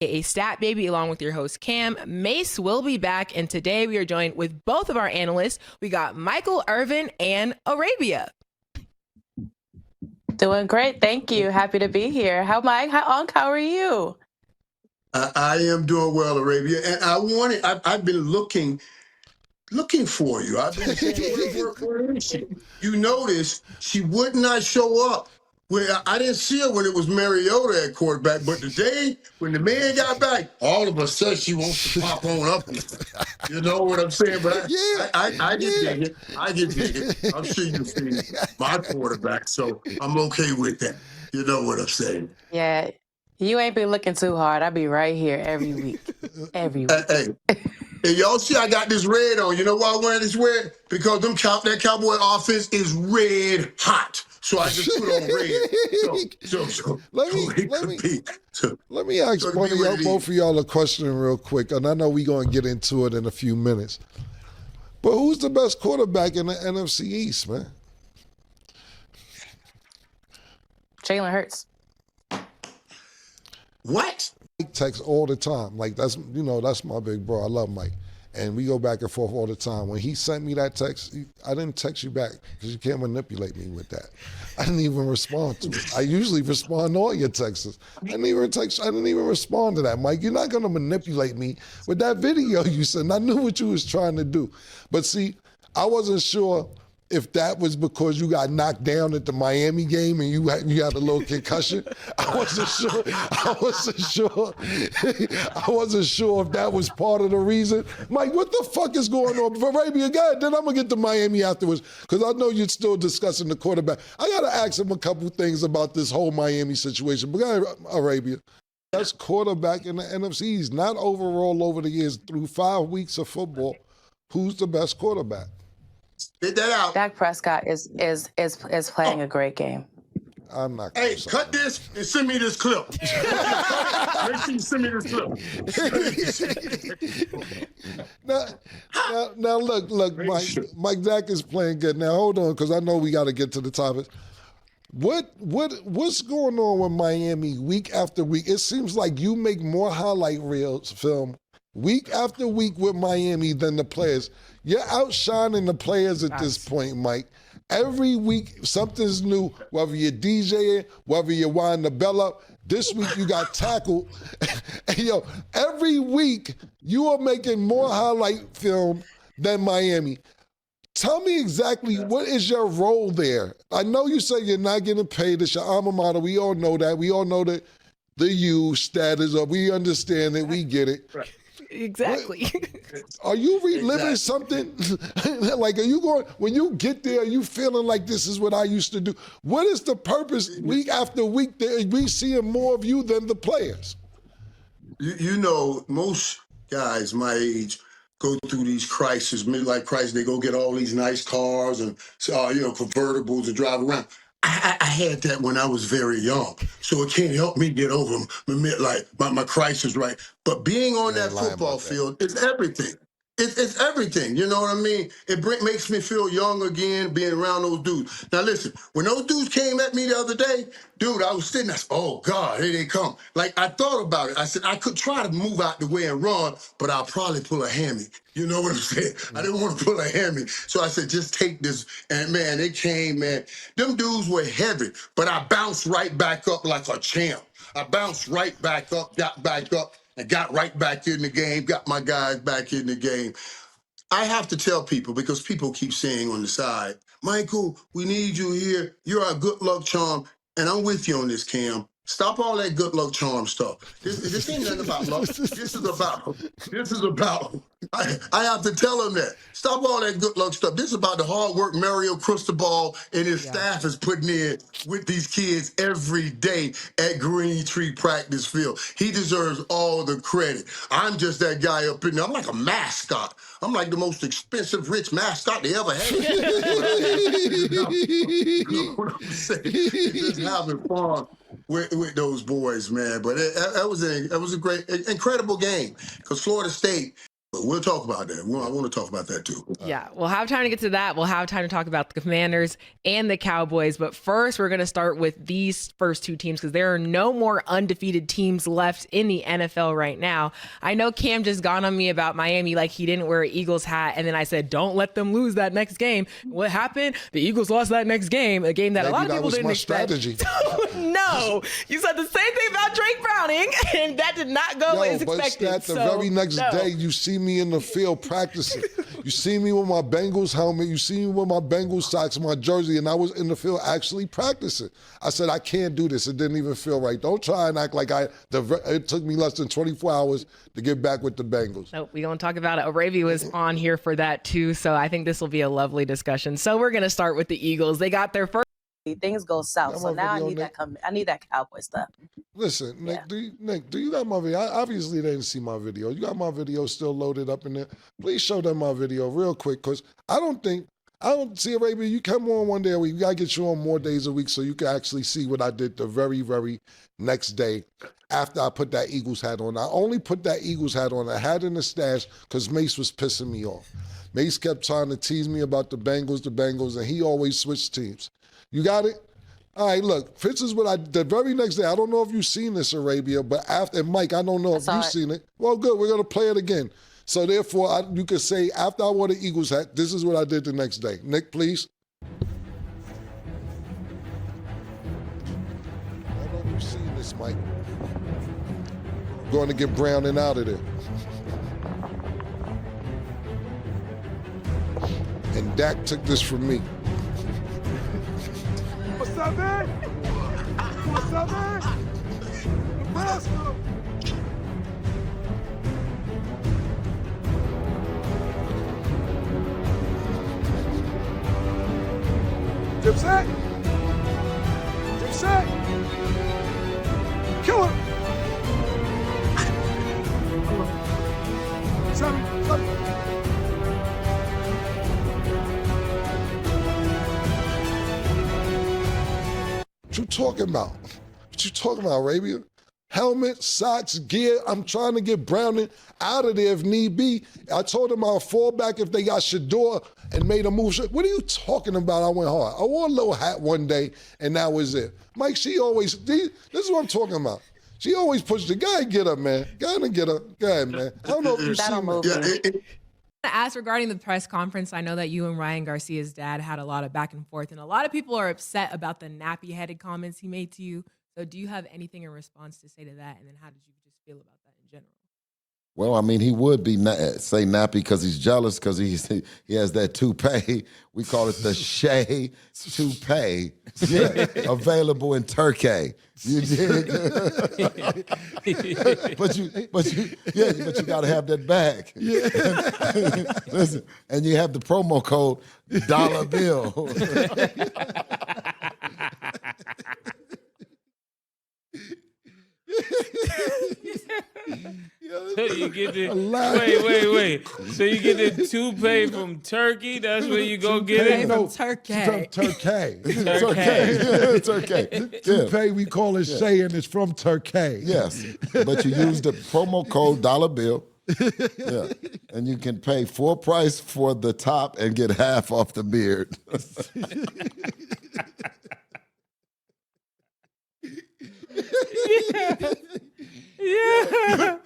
a Stat Baby, along with your host Cam. Mase will be back, and today we are joined with both of our analysts. We got Michael, Irvin, and Arabia. Doing great, thank you. Happy to be here. How Mike? How are you? I am doing well, Arabia, and I've been looking for you. I've been saying, where is she? You notice she would not show up. I didn't see her when it was Mariota at quarterback, but today, when the man got back, all of a sudden she wants to pop on up. You know what I'm saying? But I get it. I get it. I'm sure you've seen my quarterback, so I'm okay with that. You know what I'm saying? Yeah, you ain't been looking too hard. I'll be right here every week. Every week. Hey, y'all see I got this red on. You know why I'm wearing this red? Because that Cowboy offense is red hot. So I just put on red. Let me ask both of y'all a question real quick, and I know we're going to get into it in a few minutes. But who's the best quarterback in the NFC East, man? Jalen Hurts. What? Mike texts all the time. Like, that's my big bro. I love Mike. And we go back and forth all the time. When he sent me that text, I didn't text you back because you can't manipulate me with that. I didn't even respond to it. I usually respond to all your texts. I didn't even respond to that, Mike. You're not going to manipulate me with that video you sent. I knew what you was trying to do. But see, I wasn't sure if that was because you got knocked down at the Miami game and you had a little concussion. I wasn't sure if that was part of the reason. Mike, what the fuck is going on? For Arabia, go ahead, then I'm gonna get to Miami afterwards, because I know you're still discussing the quarterback. I gotta ask him a couple things about this whole Miami situation. But go ahead, Arabia. That's quarterback in the NFC East, not overall over the years. Through 5 weeks of football, who's the best quarterback? Get that out. Dak Prescott is playing a great game. I'm not. Hey, cut this and send me this clip. Make sure you send me this clip. Now look, Mike Dak is playing good. Now hold on, because I know we got to get to the topic. What's going on with Miami week after week? It seems like you make more highlight reels film week after week with Miami than the players. You're outshining the players at this point, Mike. Every week, something's new, whether you're DJing, whether you're winding the bell up. This week, you got tackled. And, every week, you are making more highlight film than Miami. Tell me exactly what is your role there? I know you say you're not getting paid. It's your alma mater. We all know that. We all know that the U status, or we understand it. We get it. Right. Exactly. Are you reliving something? Like, are you going, when you get there, are you feeling like this is what I used to do? What is the purpose week after week that we seeing more of you than the players? You know, most guys my age go through these crises, midlife crisis. They go get all these nice cars and convertibles to drive around. I had that when I was very young, so it can't help me get over my midlife, my crisis, right? But being on that football field is everything. It's everything, you know what I mean? It makes me feel young again, being around those dudes. Now listen, when those dudes came at me the other day, dude, I was sitting there, oh God, here they come. Like, I thought about it. I said, I could try to move out the way and run, but I'll probably pull a hammy. You know what I'm saying? I didn't want to pull a hammy. So I said, just take this. And man, they came, man. Them dudes were heavy, but I bounced right back up like a champ. I bounced right back up, got back up, and got right back in the game, got my guys back in the game. I have to tell people, because people keep saying on the side, Michael, we need you here. You're our good luck charm. And I'm with you on this, Cam. Stop all that good luck charm stuff. This ain't nothing about luck. This is about, I have to tell them that. Stop all that good luck stuff. This is about the hard work Mario Cristobal and his staff is putting in with these kids every day at Green Tree Practice Field. He deserves all the credit. I'm just that guy up in there. I'm like a mascot. I'm like the most expensive rich mascot they ever had. You know what I'm saying? Just having fun with those boys, man. But that was a great, incredible game, because Florida State we'll talk about that. I want to talk about that too. Yeah, we'll have time to get to that. We'll have time to talk about the Commanders and the Cowboys. But first, we're going to start with these first two teams because there are no more undefeated teams left in the NFL right now. I know Cam just gone on me about Miami like he didn't wear an Eagles hat. And then I said, don't let them lose that next game. What happened? The Eagles lost that next game, a game that a lot of people didn't expect. Strategy. No, you said the same thing about Drake Browning, and that did not go as expected. But the very next day, you see me in the field practicing. You see me with my Bengals helmet. You see me with my Bengals socks, my jersey, and I was in the field actually practicing. I said, I can't do this. It didn't even feel right. Don't try and act like it took me less than 24 hours to get back with the Bengals. Nope, we don't talk about it. Arabia was on here for that too, so I think this will be a lovely discussion. So we're going to start with the Eagles. They got their first. Things go south, so now I need that Cowboy stuff. Listen, Nick, do you got my video? Obviously, they didn't see my video. You got my video still loaded up in there. Please show them my video real quick, because I don't see, Arabia, you come on one day a week. We got to get you on more days a week so you can actually see what I did the very, very next day after I put that Eagles hat on. I only put that Eagles hat on. I had it in the stash because Mase was pissing me off. Mase kept trying to tease me about the Bengals, and he always switched teams. You got it? All right, look, this is what I did the very next day. I don't know if you've seen this, Arabia, but after, Mike, I don't know if you've seen it. Well, good, we're going to play it again. So therefore, you could say, after I wore the Eagles hat, this is what I did the next day. Nick, please. I don't know if you've seen this, Mike. Going to get Browning out of there. And Dak took this from me. What's up, man? What's up, man? Nebraska. Dipset. Dipset. Kill him. 7. What you talking about? What you talking about, Arabia? Helmet, socks, gear. I'm trying to get Browning out of there if need be. I told him I'll fall back if they got Shador and made a move. What are you talking about? I went hard. I wore a little hat one day, and that was it. Mike, this is what I'm talking about. She always pushed the guy. Get up, man. Go ahead and get up. Go ahead, man. I don't know if you see me. Ask regarding the press conference, I know that you and Ryan Garcia's dad had a lot of back and forth, and a lot of people are upset about the nappy-headed comments he made to you. So do you have anything in response to say to that? And then how did you just feel about that in general? Well, I mean, he would be say nappy because he's jealous because he has that toupee. We call it the Shea toupee, available in Turkey. You dig? but you got to have that bag. Yeah. Listen, and you have the promo code dollar bill. So you get the wait. So you get the toupee from Turkey? That's where you go get it? From Turkey. From Turkey. Turkey. Toupee, we call it Shea, and it's from Turkey. Yes, but you use the promo code dollar bill. Yeah, and you can pay full price for the top and get half off the beard. Yeah.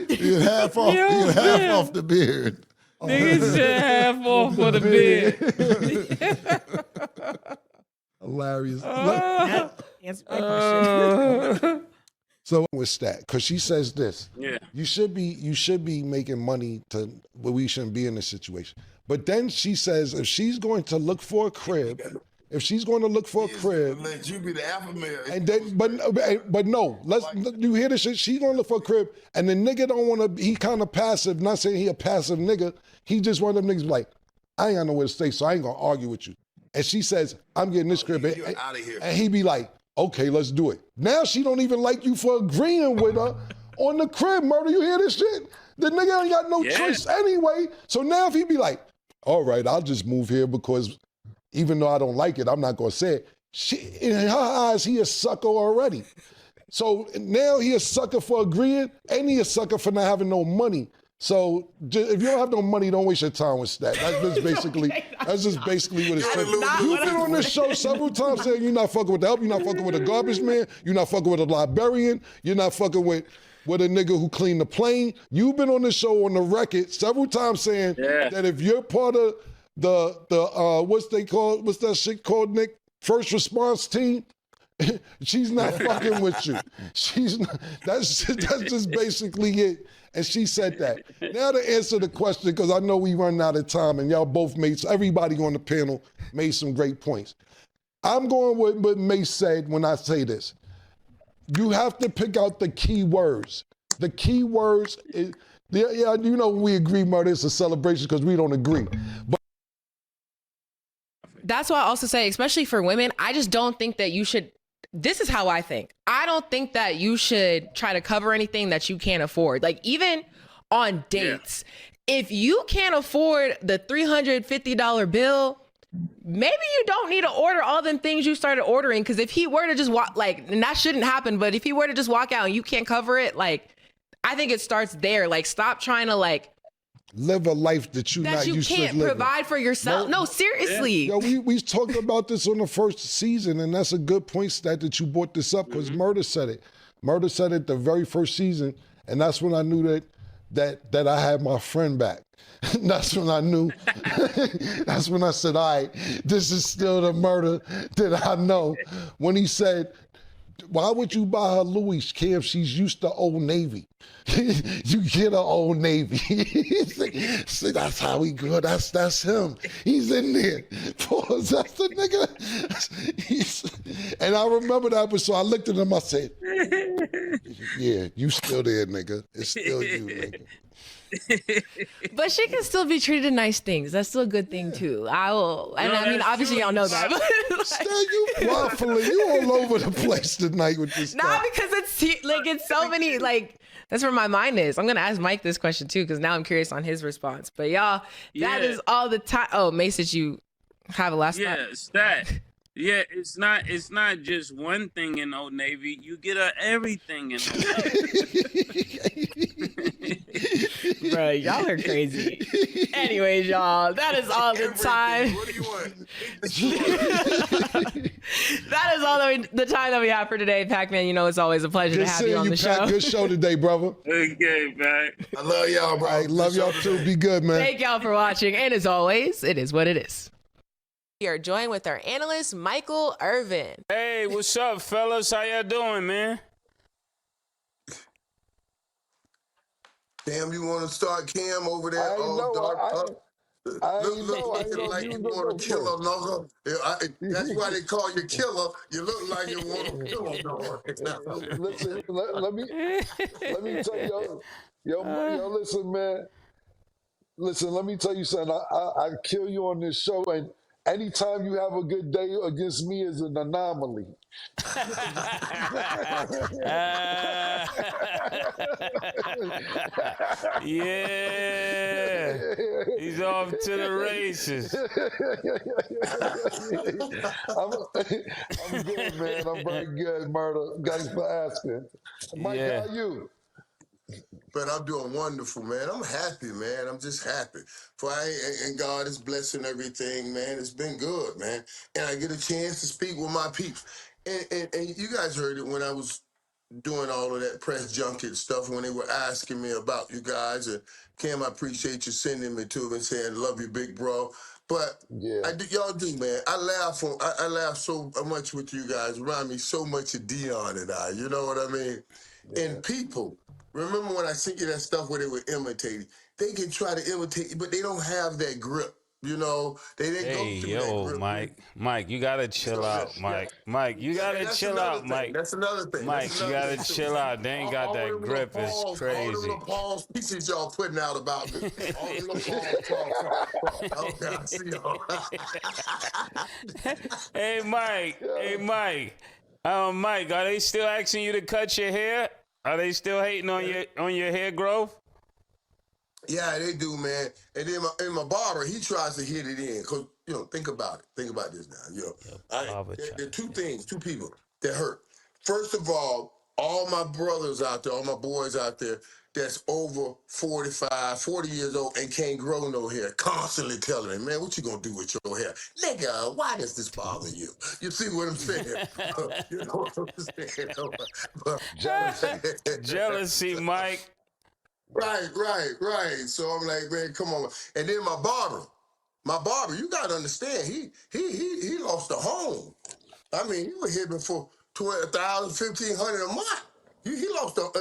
You half off the beard. Niggas said half off for the beard. Hilarious. Answer my question. So what's that? Because she says this. Yeah. You should be making money but we shouldn't be in this situation. But then she says if she's going to look for a crib, let you be the alpha male. And then, but no, you hear this shit? She's gonna look for a crib, and the nigga don't wanna. He kind of passive. Not saying he a passive nigga. He just one of them niggas like, I ain't got nowhere to stay, so I ain't gonna argue with you. And she says, I'm getting this crib, and he be like, okay, let's do it. Now she don't even like you for agreeing with her on the crib murder. You hear this shit? The nigga ain't got no choice anyway. So now if he be like, all right, I'll just move here because. Even though I don't like it, I'm not gonna say it. In her eyes, he a sucker already. So now he a sucker for agreeing, and he a sucker for not having no money. So if you don't have no money, don't waste your time with that. That's just basically what it's saying. You've been on this show several times saying you're not fucking with the help, you're not fucking with a garbage man, you're not fucking with a librarian, you're not fucking with a nigga who cleaned the plane. You've been on this show on the record several times saying that if you're part of the what's that shit called, Nick? First response team, she's not fucking with you. She's not, that's just basically it. And she said that. Now to answer the question, because I know we run out of time and y'all both everybody on the panel made some great points. I'm going with what Mase said when I say this. You have to pick out the key words. The key words, we agree, murder, it's a celebration because we don't agree. But that's why I also say, especially for women, I just don't think that you should. This is how I think. I don't think that you should try to cover anything that you can't afford. Like, even on dates, if you can't afford the $350 bill, maybe you don't need to order all them things you started ordering. Because if he were to just walk, and that shouldn't happen, but if he were to just walk out and you can't cover it, I think it starts there. Stop trying to live a life that you can't provide for yourself. No, seriously. Yeah, we talked about this on the first season, and that's a good point, Stat, that you brought this up, because Murder said it. Murder said it the very first season, and that's when I knew that I had my friend back. That's when I knew. That's when I said, all right, this is still the Murder that I know. When he said, why would you buy her Louis, Cam? She's used to Old Navy. You get her Old Navy. See, that's how he grew. That's him. He's in there. Pause. That's the nigga. And I remember that episode. I looked at him. I said, yeah, you still there, nigga. It's still you, nigga. But she can still be treated nice things. That's still a good thing too. Obviously y'all know that. Stan, you waffling. You all over the place tonight with this stuff. Because it's so many, that's where my mind is. I'm going to ask Mike this question too, because now I'm curious on his response. But y'all, that is all the time. Oh, Mase, did you have a last thought? Stat. Yeah, it's not just one thing in Old Navy. You get everything in Old Navy. Bro, y'all are crazy. Anyways, y'all, that is all the time. What do you want? That is all the time that we have for today, Pac-Man. It's always a pleasure to have you on the show. Good show today, brother. Okay, man. I love y'all, bro. I love y'all too. Be good, man. Thank y'all for watching. And as always, it is what it is. We are joined with our analyst, Michael Irvin. Hey, what's up, fellas? How y'all doing, man? Damn, you want to start Cam over there? I All know, dark I up? Looking like you want to kill a nigga. That's why they call you killer. You look like you want to kill a nigga. Listen, let me tell you, yo, listen, man. Listen, let me tell you something. I kill you on this show, and anytime you have a good day against me is an anomaly. Yeah, he's off to the races. I'm good, man. I'm very good, Murder. Thanks for asking. Mike, how are you? But I'm doing wonderful, man. I'm happy, man. I'm just happy. And God is blessing everything, man. It's been good, man. And I get a chance to speak with my peeps. And you guys heard it when I was doing all of that press junket stuff when they were asking me about you guys. And Cam, I appreciate you sending me to them and saying, love you, big bro. But y'all do, man. I laugh so much with you guys. Remind me so much of Dion and I. You know what I mean? Yeah. And people, remember when I sent you that stuff where they were imitating? They can try to imitate you, but they don't have that grip. They didn't go through that grip. Mike, you gotta chill out, Mike. Mike, you gotta chill out, Mike. That's another thing. Mike, you gotta chill out. They ain't got that grip. It's crazy. All the little pause pieces y'all putting out about me. All the little pause. Okay, I see y'all. Hey, Mike. Mike, are they still asking you to cut your hair? Are they still hating on your hair growth? Yeah, they do, man. And then my barber, he tries to hit it in. Because, think about it. Think about this now. There are two people that hurt. First of all, all my brothers out there, all my boys out there that's over 45, 40 years old and can't grow no hair, constantly telling me, man, what you gonna do with your hair? Nigga, why does this bother you? You see what I'm saying? You know what I'm saying? Jealousy, Mike. Right. So I'm like, man, come on. And then my barber, you gotta understand, he lost a home. I mean, he was hitting for 12,000, 1,500 a month. He lost at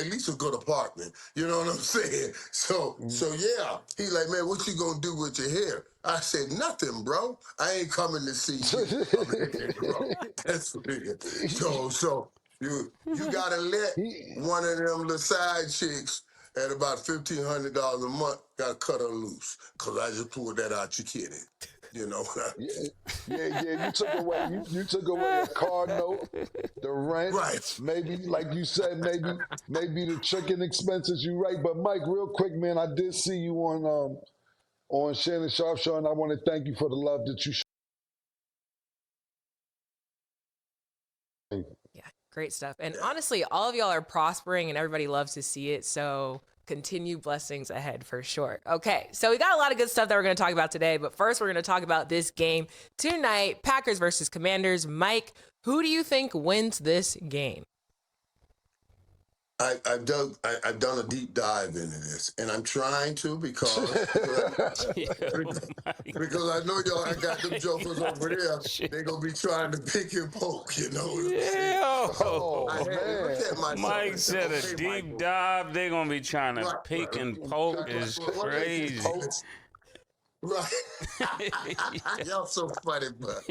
least a good apartment. You know what I'm saying? So yeah. He like, man, what you gonna do with your hair? I said, nothing, bro. I ain't coming to see you. I'm here, bro. That's what it is. So you gotta let one of them little side chicks at about $1,500 a month gotta cut her loose. Cause I just pulled that out your kitty. You know what I mean? Yeah. You took away a car note, the rent, Right. maybe like you said, maybe the chicken expenses. You right, but Mike, real quick, man, I did see you on Shannon Sharp Show, and I want to thank you for the love that you showed. Yeah, great stuff. And honestly, all of y'all are prospering and everybody loves to see it. So continue blessings ahead for sure. Okay, so we got a lot of good stuff that we're going to talk about today. But first, we're going to talk about this game tonight, Packers versus Commanders. Mike, who do you think wins this game? I've done a deep dive into this, and I'm trying to because I know y'all. I got them jokers over there. They gonna be trying to pick and poke. You know what I'm saying? Oh, I had to look at myself. Mike and said say, a okay, deep Michael. dive. They're gonna be trying to pick and poke is crazy. Right. Y'all so funny, but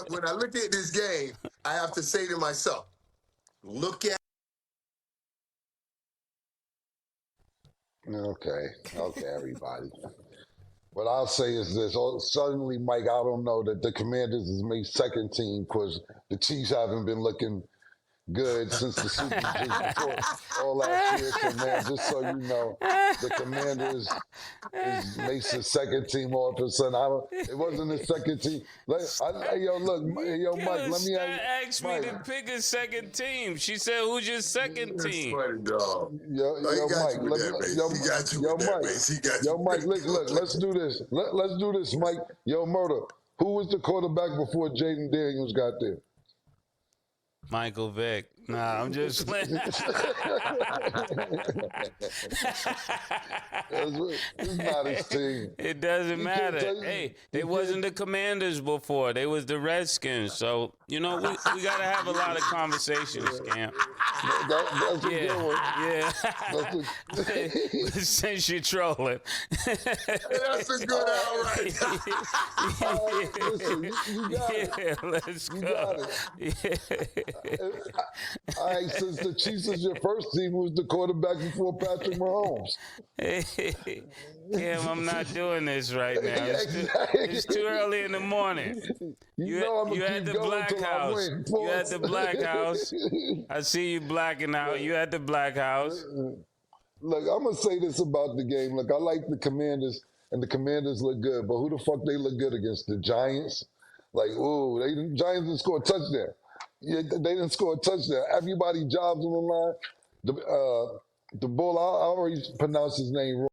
when I look at this game, I have to say to myself, look at. Okay, everybody. What I'll say is this: suddenly, Mike, I don't know that the Commanders is made second team because the Chiefs haven't been looking good since the Super just before all last year. So, man, just so you know, the Commanders is Mace's second team all of a sudden. It wasn't his second team. Mike, let me ask me to pick a second team. She said, "Who's your second team?" Funny, dog. Mike, look, let's do this. Let's do this, Mike. Murder. Who was the quarterback before Jaden Daniels got there? Michael Vick. Nah, I'm just playing. It's not his team. It doesn't matter. Hey, they wasn't the Commanders before. They was the Redskins. So, you know, we got to have a lot of conversations, Camp. That's a good one. Yeah. Since you're trolling. That's a good outright. Listen, you got it. Yeah, let's go. Got it. All right, since the Chiefs is your first team, who was the quarterback before Patrick Mahomes? Cam, I'm not doing this right now. It's too early in the morning. You at the Black House. You at the Black House. I see you blacking out. You at the Black House. Look, I'm going to say this about the game. Look, I like the Commanders, and the Commanders look good, but who the fuck they look good against? The Giants? Like, ooh, the Giants didn't score a touchdown. Yeah, they didn't score a touchdown. Everybody jobs on the line. The bull, I already pronounced his name wrong.